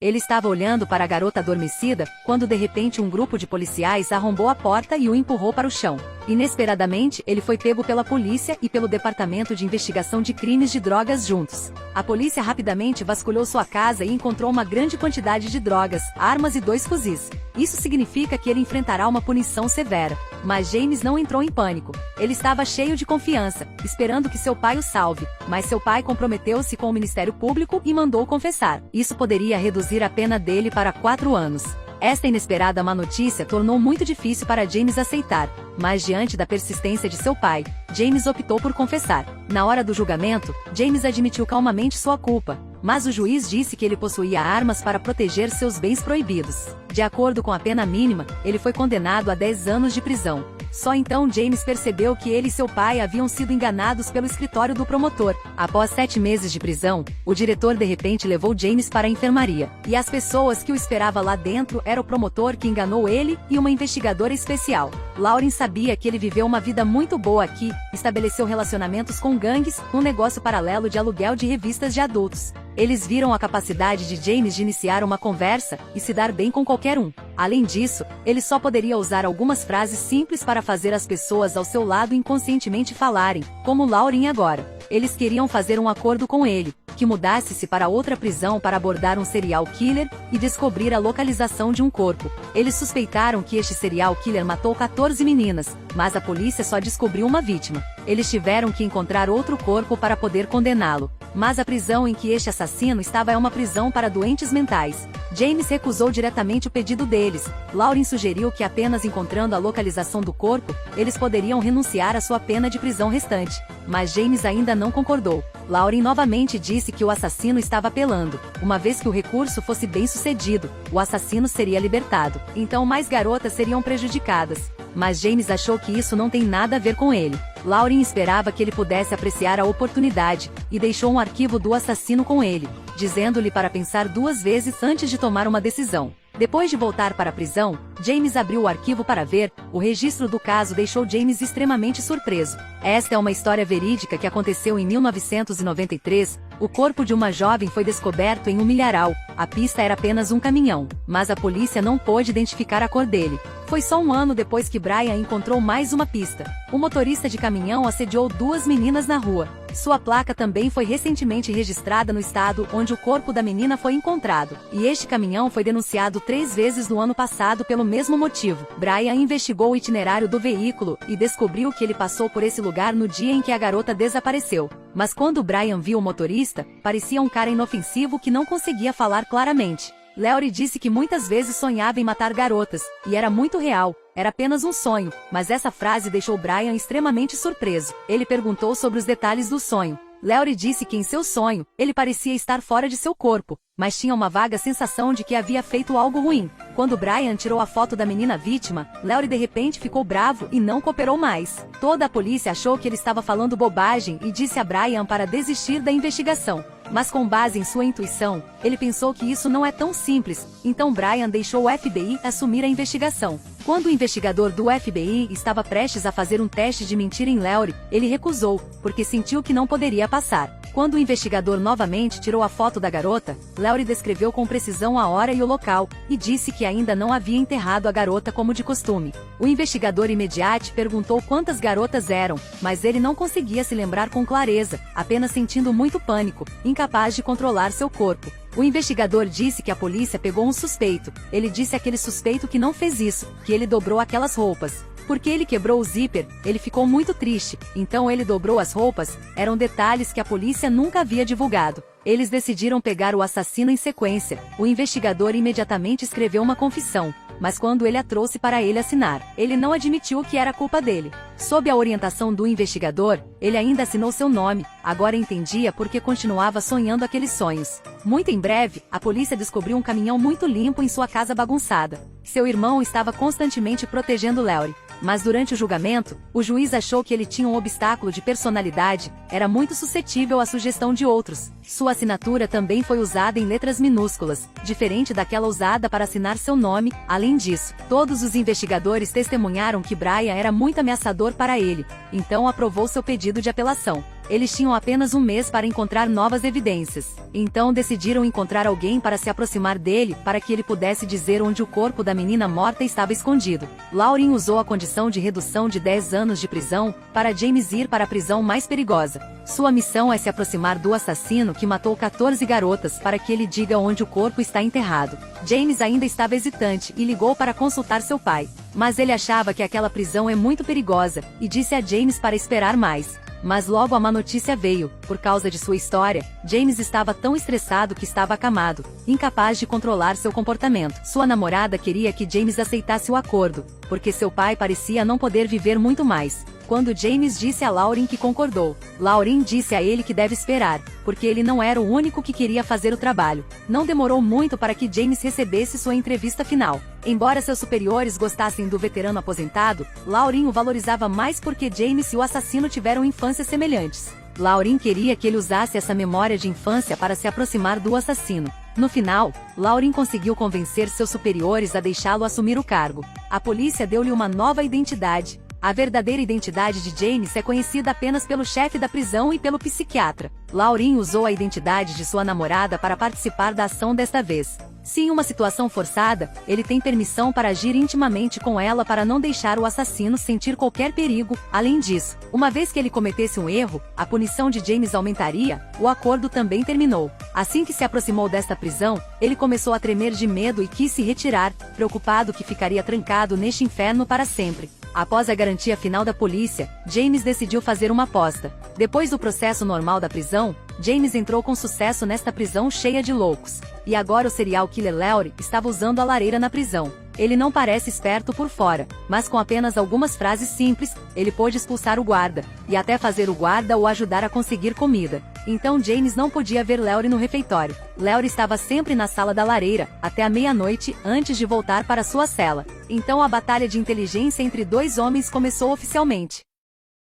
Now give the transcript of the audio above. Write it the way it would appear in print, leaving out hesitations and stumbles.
Ele estava olhando para a garota adormecida, quando de repente um grupo de policiais arrombou a porta e o empurrou para o chão. Inesperadamente, ele foi pego pela polícia e pelo Departamento de Investigação de Crimes de Drogas juntos. A polícia rapidamente vasculhou sua casa e encontrou uma grande quantidade de drogas, armas e 2 fuzis. Isso significa que ele enfrentará uma punição severa. Mas James não entrou em pânico. Ele estava cheio de confiança, esperando que seu pai o salve. Mas seu pai comprometeu-se com o Ministério Público e mandou confessar. Isso poderia reduzir a pena dele para 4 anos. Esta inesperada má notícia tornou muito difícil para James aceitar, mas diante da persistência de seu pai, James optou por confessar. Na hora do julgamento, James admitiu calmamente sua culpa, mas o juiz disse que ele possuía armas para proteger seus bens proibidos. De acordo com a pena mínima, ele foi condenado a 10 anos de prisão. Só então James percebeu que ele e seu pai haviam sido enganados pelo escritório do promotor. Após 7 meses de prisão, o diretor de repente levou James para a enfermaria. E as pessoas que o esperavam lá dentro era o promotor que enganou ele e uma investigadora especial. Lauren sabia que ele viveu uma vida muito boa aqui, estabeleceu relacionamentos com gangues, um negócio paralelo de aluguel de revistas de adultos. Eles viram a capacidade de James de iniciar uma conversa e se dar bem com qualquer um. Além disso, ele só poderia usar algumas frases simples para fazer as pessoas ao seu lado inconscientemente falarem, como Lauren agora. Eles queriam fazer um acordo com ele, que mudasse-se para outra prisão para abordar um serial killer e descobrir a localização de um corpo. Eles suspeitaram que este serial killer matou 14 meninas, mas a polícia só descobriu uma vítima. Eles tiveram que encontrar outro corpo para poder condená-lo. Mas a prisão em que este assassino estava é uma prisão para doentes mentais. James recusou diretamente o pedido deles. Lauren sugeriu que apenas encontrando a localização do corpo, eles poderiam renunciar à sua pena de prisão restante. Mas James ainda não concordou. Lauren novamente disse que o assassino estava apelando. Uma vez que o recurso fosse bem sucedido, o assassino seria libertado. Então mais garotas seriam prejudicadas. Mas James achou que isso não tem nada a ver com ele. Lauren esperava que ele pudesse apreciar a oportunidade, e deixou um arquivo do assassino com ele, dizendo-lhe para pensar 2 vezes antes de tomar uma decisão. Depois de voltar para a prisão, James abriu o arquivo para ver. O registro do caso deixou James extremamente surpreso. Esta é uma história verídica que aconteceu em 1993. O corpo de uma jovem foi descoberto em um milharal. A pista era apenas um caminhão, mas a polícia não pôde identificar a cor dele. Foi só 1 ano depois que Brian encontrou mais uma pista. O motorista de caminhão assediou 2 meninas na rua. Sua placa também foi recentemente registrada no estado onde o corpo da menina foi encontrado. E este caminhão foi denunciado 3 vezes no ano passado pelo mesmo motivo. Brian investigou o itinerário do veículo e descobriu que ele passou por esse lugar no dia em que a garota desapareceu. Mas quando Brian viu o motorista, parecia um cara inofensivo que não conseguia falar claramente. Lauren disse que muitas vezes sonhava em matar garotas, e era muito real. Era apenas um sonho, mas essa frase deixou Brian extremamente surpreso. Ele perguntou sobre os detalhes do sonho. Lauren disse que em seu sonho, ele parecia estar fora de seu corpo, mas tinha uma vaga sensação de que havia feito algo ruim. Quando Brian tirou a foto da menina vítima, Lauren de repente ficou bravo e não cooperou mais. Toda a polícia achou que ele estava falando bobagem e disse a Brian para desistir da investigação. Mas com base em sua intuição, ele pensou que isso não é tão simples, então Brian deixou o FBI assumir a investigação. Quando o investigador do FBI estava prestes a fazer um teste de mentira em Lauren, ele recusou, porque sentiu que não poderia passar. Quando o investigador novamente tirou a foto da garota, Lauren descreveu com precisão a hora e o local, e disse que ainda não havia enterrado a garota como de costume. O investigador imediato perguntou quantas garotas eram, mas ele não conseguia se lembrar com clareza, apenas sentindo muito pânico, incapaz de controlar seu corpo. O investigador disse que a polícia pegou um suspeito. Ele disse àquele suspeito que não fez isso, que ele dobrou aquelas roupas. Porque ele quebrou o zíper, ele ficou muito triste, então ele dobrou as roupas. Eram detalhes que a polícia nunca havia divulgado. Eles decidiram pegar o assassino em sequência. O investigador imediatamente escreveu uma confissão, mas quando ele a trouxe para ele assinar, ele não admitiu que era culpa dele. Sob a orientação do investigador, ele ainda assinou seu nome. Agora entendia porque continuava sonhando aqueles sonhos. Muito em breve, a polícia descobriu um caminhão muito limpo em sua casa bagunçada. Seu irmão estava constantemente protegendo Lauren. Mas durante o julgamento, o juiz achou que ele tinha um obstáculo de personalidade, era muito suscetível à sugestão de outros. Sua assinatura também foi usada em letras minúsculas, diferente daquela usada para assinar seu nome. Além disso, todos os investigadores testemunharam que Brian era muito ameaçador para ele, então aprovou seu pedido de apelação. Eles tinham apenas um mês para encontrar novas evidências. Então decidiram encontrar alguém para se aproximar dele, para que ele pudesse dizer onde o corpo da menina morta estava escondido. Lauren usou a condição de redução de 10 anos de prisão, para James ir para a prisão mais perigosa. Sua missão é se aproximar do assassino que matou 14 garotas para que ele diga onde o corpo está enterrado. James ainda estava hesitante e ligou para consultar seu pai. Mas ele achava que aquela prisão é muito perigosa, e disse a James para esperar mais. Mas logo a má notícia veio. Por causa de sua história, James estava tão estressado que estava acamado, incapaz de controlar seu comportamento. Sua namorada queria que James aceitasse o acordo, porque seu pai parecia não poder viver muito mais. Quando James disse a Lauren que concordou, Lauren disse a ele que deve esperar, porque ele não era o único que queria fazer o trabalho. Não demorou muito para que James recebesse sua entrevista final. Embora seus superiores gostassem do veterano aposentado, Lauren o valorizava mais porque James e o assassino tiveram infâncias semelhantes. Lauren queria que ele usasse essa memória de infância para se aproximar do assassino. No final, Lauren conseguiu convencer seus superiores a deixá-lo assumir o cargo. A polícia deu-lhe uma nova identidade. A verdadeira identidade de James é conhecida apenas pelo chefe da prisão e pelo psiquiatra. Lauren usou a identidade de sua namorada para participar da ação desta vez. Se em uma situação forçada, ele tem permissão para agir intimamente com ela para não deixar o assassino sentir qualquer perigo. Além disso, uma vez que ele cometesse um erro, a punição de James aumentaria. O acordo também terminou. Assim que se aproximou desta prisão, ele começou a tremer de medo e quis se retirar, preocupado que ficaria trancado neste inferno para sempre. Após a garantia final da polícia, James decidiu fazer uma aposta. Depois do processo normal da prisão, James entrou com sucesso nesta prisão cheia de loucos. E agora o serial killer Lauren estava usando a lareira na prisão. Ele não parece esperto por fora, mas com apenas algumas frases simples, ele pôde expulsar o guarda, e até fazer o guarda o ajudar a conseguir comida. Então James não podia ver Lauren no refeitório. Lauren estava sempre na sala da lareira, até a meia-noite, antes de voltar para sua cela. Então a batalha de inteligência entre dois homens começou oficialmente.